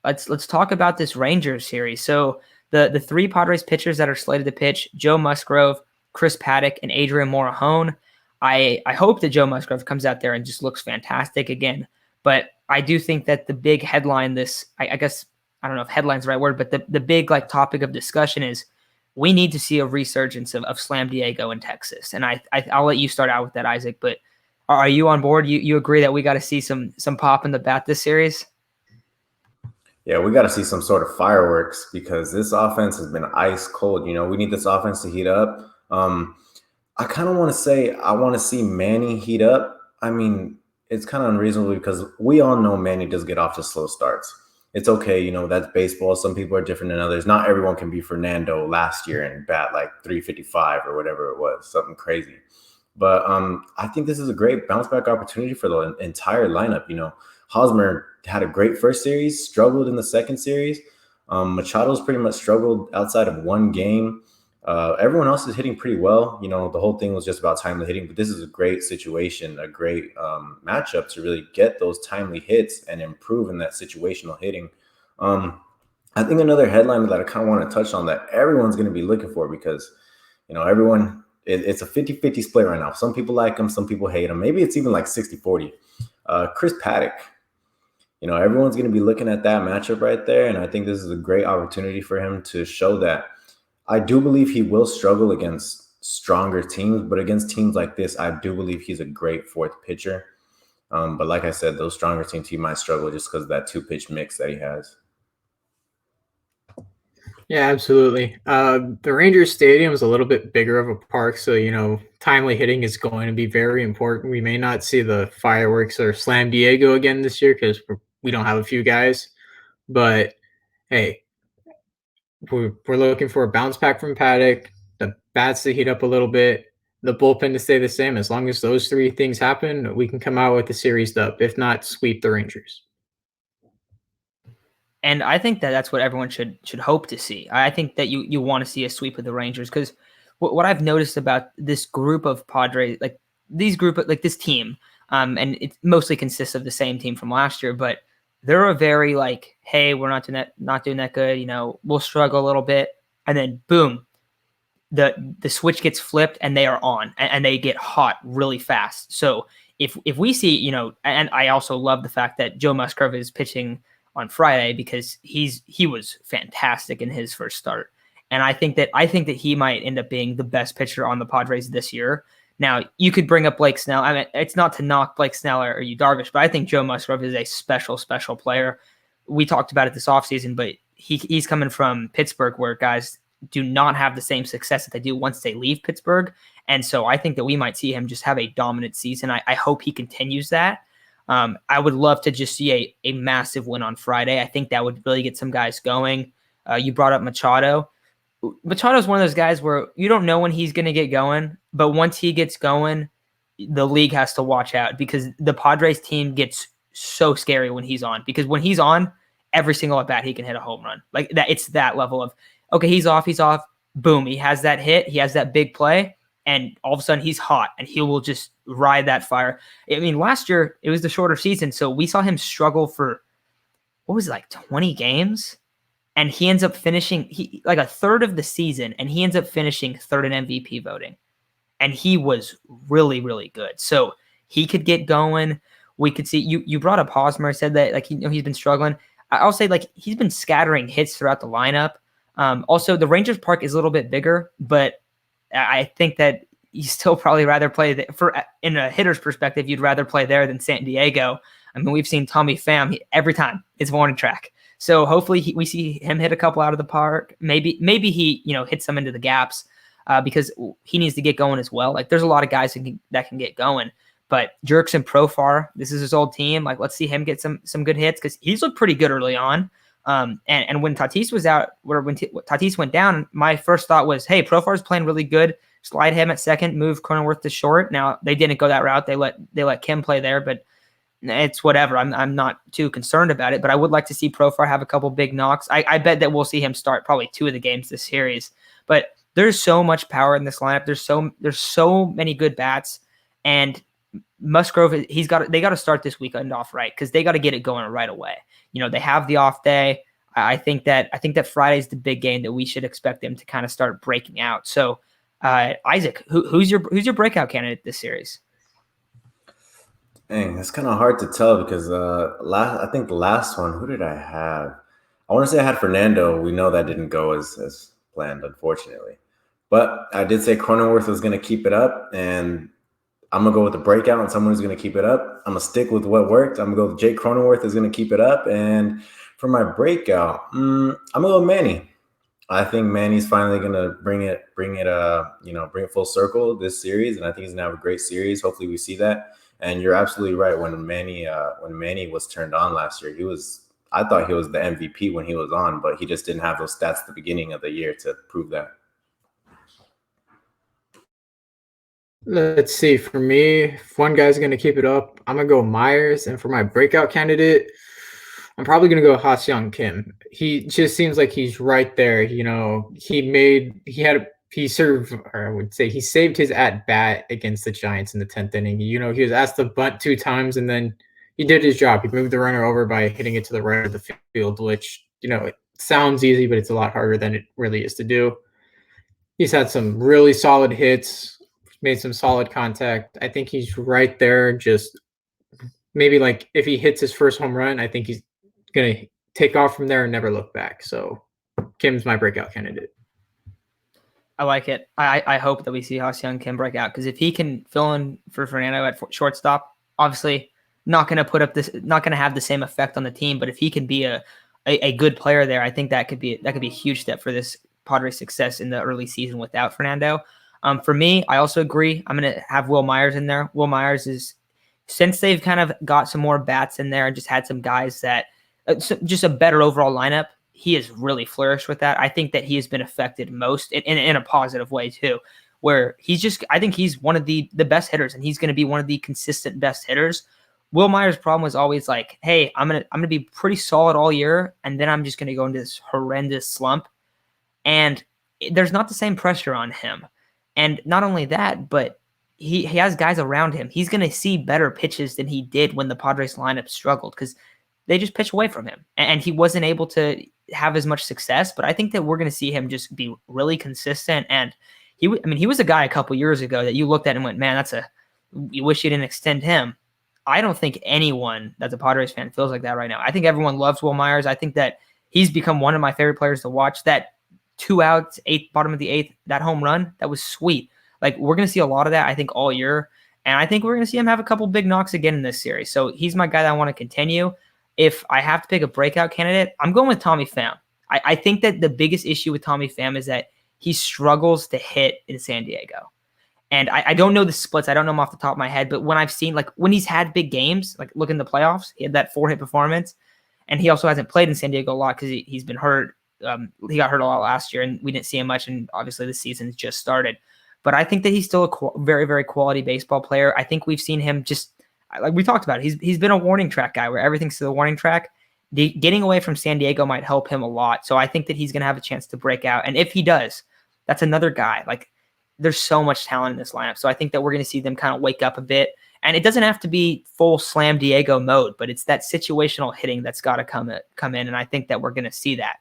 let's talk about this Rangers series. So the three Padres pitchers that are slated to pitch: Joe Musgrove, Chris Paddock, and Adrian Morejon. I hope that Joe Musgrove comes out there and just looks fantastic again. But I do think that the big headline I guess, I don't know if headline's the right word, but the big like topic of discussion is we need to see a resurgence of Slam Diego in Texas. And I'll let you start out with that, Isaac, but are you on board? You agree that we got to see some pop in the bat this series? Yeah, we got to see some sort of fireworks because this offense has been ice cold. We need this offense to heat up. I kind of want to say I want to see Manny heat up. I mean, it's kind of unreasonable because we all know Manny does get off to slow starts. It's okay, that's baseball. Some people are different than others. Not everyone can be Fernando last year and bat like 355 or whatever it was, something crazy. But I think this is a great bounce back opportunity for the entire lineup. Hosmer had a great first series, struggled in the second series. Machado's pretty much struggled outside of one game. Everyone else is hitting pretty well. The whole thing was just about timely hitting, but this is a great situation, a great matchup to really get those timely hits and improve in that situational hitting. I think another headline that I kind of want to touch on that everyone's going to be looking for because, everyone, it's a 50-50 split right now. Some people like him, some people hate him. Maybe it's even like 60-40. Chris Paddock. Everyone's going to be looking at that matchup right there, and I think this is a great opportunity for him to show that. I do believe he will struggle against stronger teams, but against teams like this, I do believe he's a great fourth pitcher. But like I said, those stronger teams, he might struggle just because of that two-pitch mix that he has. Yeah, absolutely. The Rangers Stadium is a little bit bigger of a park, so, timely hitting is going to be very important. We may not see the fireworks or Slam Diego again this year because we don't have a few guys. But, hey, we're looking for a bounce back from Paddock, the bats to heat up a little bit, the bullpen to stay the same. As long as those three things happen, we can come out with the series dub. If not, sweep the Rangers. And I think that that's what everyone should hope to see. I think that you want to see a sweep of the Rangers because what I've noticed about this group of Padres, like this team, and it mostly consists of the same team from last year, but they're a very like, hey, we're not doing that good. We'll struggle a little bit, and then boom, the switch gets flipped and they are on and they get hot really fast. So if we see, and I also love the fact that Joe Musgrove is pitching on Friday because he was fantastic in his first start. And I think that he might end up being the best pitcher on the Padres this year. Now, you could bring up Blake Snell. I mean, it's not to knock Blake Snell or Yu Darvish, but I think Joe Musgrove is a special, special player. We talked about it this offseason, but he's coming from Pittsburgh where guys do not have the same success that they do once they leave Pittsburgh. And so I think that we might see him just have a dominant season. I hope he continues that. I would love to just see a massive win on Friday. I think that would really get some guys going. You brought up Machado. Machado is one of those guys where you don't know when he's going to get going, but once he gets going, the league has to watch out because the Padres team gets so scary when he's on. Because when he's on, every single at bat he can hit a home run. Like that, it's that level of okay, he's off. Boom, he has that hit, he has that big play, and all of a sudden he's hot, and he will just ride that fire. I mean, last year it was the shorter season, so we saw him struggle for what was it, like 20 games. And he ends up finishing like a third of the season, and he ends up finishing third in MVP voting. And he was really, really good. So he could get going. We could see you brought up Hosmer, said that like he's been struggling. I'll say like he's been scattering hits throughout the lineup. Also, the Rangers Park is a little bit bigger, but I think that you still probably rather play in a hitter's perspective, you'd rather play there than San Diego. I mean, we've seen Tommy Pham every time it's warning track. So hopefully we see him hit a couple out of the park. Maybe he hits some into the gaps because he needs to get going as well. Like there's a lot of guys that can get going. But Jurickson Profar, this is his old team. Like let's see him get some good hits because he's looked pretty good early on. And when Tatis was out, when Tatis went down, my first thought was, hey, Profar's playing really good. Slide him at second, move Cronenworth to short. Now they didn't go that route. They let Kim play there, but it's whatever. I'm not too concerned about it, but I would like to see Profar have a couple big knocks. I bet that we'll see him start probably 2 of the games this series. But there's so much power in this lineup. There's so many good bats, and Musgrove, they got to start this weekend off right because they got to get it going right away. They have the off day. I think that Friday's the big game that we should expect them to kind of start breaking out. So, Isaac, who's your breakout candidate this series? Dang, it's kind of hard to tell because I think the last one, who did I have? I want to say I had Fernando. We know that didn't go as planned, unfortunately. But I did say Cronenworth was going to keep it up, and I'm going to go with the breakout, and someone who's going to keep it up. I'm going to stick with what worked. I'm going to go with Jake Cronenworth is going to keep it up. And for my breakout, I'm going to go with Manny. I think Manny's finally going to bring it full circle this series, and I think he's going to have a great series. Hopefully we see that. And you're absolutely right. When Manny was turned on last year, I thought he was the MVP when he was on, but he just didn't have those stats at the beginning of the year to prove that. Let's see. For me, if one guy's going to keep it up, I'm going to go Myers. And for my breakout candidate, I'm probably going to go Ha-seong Kim. He just seems like he's right there. He saved his at bat against the Giants in the 10th inning. He was asked to bunt 2 times, and then he did his job. He moved the runner over by hitting it to the right of the field, which, it sounds easy, but it's a lot harder than it really is to do. He's had some really solid hits, made some solid contact. I think he's right there. Just maybe like if he hits his first home run, I think he's going to take off from there and never look back. So Kim's my breakout candidate. I like it. I hope that we see Ha-seong Kim break out, because if he can fill in for Fernando at shortstop, obviously not going to have the same effect on the team. But if he can be a good player there, I think that could be a huge step for this Padres success in the early season without Fernando. For me, I also agree. I'm going to have Will Myers in there. Will Myers is, since they've kind of got some more bats in there and just had some guys that just a better overall lineup, he has really flourished with that. I think that he has been affected most in a positive way too, where I think he's one of the best hitters, and he's going to be one of the consistent best hitters. Will Myers' problem was always like, hey, I'm going to be pretty solid all year, and then I'm just going to go into this horrendous slump. And there's not the same pressure on him. And not only that, but he has guys around him. He's going to see better pitches than he did when the Padres lineup struggled, because they just pitch away from him. And he wasn't able to have as much success. But I think that we're going to see him just be really consistent. And he was a guy a couple years ago that you looked at and went, man, you wish you didn't extend him. I don't think anyone that's a Padres fan feels like that right now. I think everyone loves Will Myers. I think that he's become one of my favorite players to watch. That 2 outs, bottom of the 8th, that home run, that was sweet. Like, we're going to see a lot of that, I think, all year. And I think we're going to see him have a couple big knocks again in this series. So he's my guy that I want to continue. If I have to pick a breakout candidate, I'm going with Tommy Pham. I think that the biggest issue with Tommy Pham is that he struggles to hit in San Diego. And I don't know the splits. I don't know them off the top of my head. But when I've seen, like, when he's had big games, like look in the playoffs, he had that 4-hit performance. And he also hasn't played in San Diego a lot because he's been hurt. He got hurt a lot last year, and we didn't see him much. And obviously the season's just started. But I think that he's still a very, very quality baseball player. I think we've seen him just, like we talked about, he's been a warning track guy where everything's to the warning track. Getting away from San Diego might help him a lot. So I think that he's going to have a chance to break out. And if he does, that's another guy. Like, there's so much talent in this lineup. So I think that we're going to see them kind of wake up a bit. And it doesn't have to be full slam Diego mode, but it's that situational hitting that's got to come in. And I think that we're going to see that.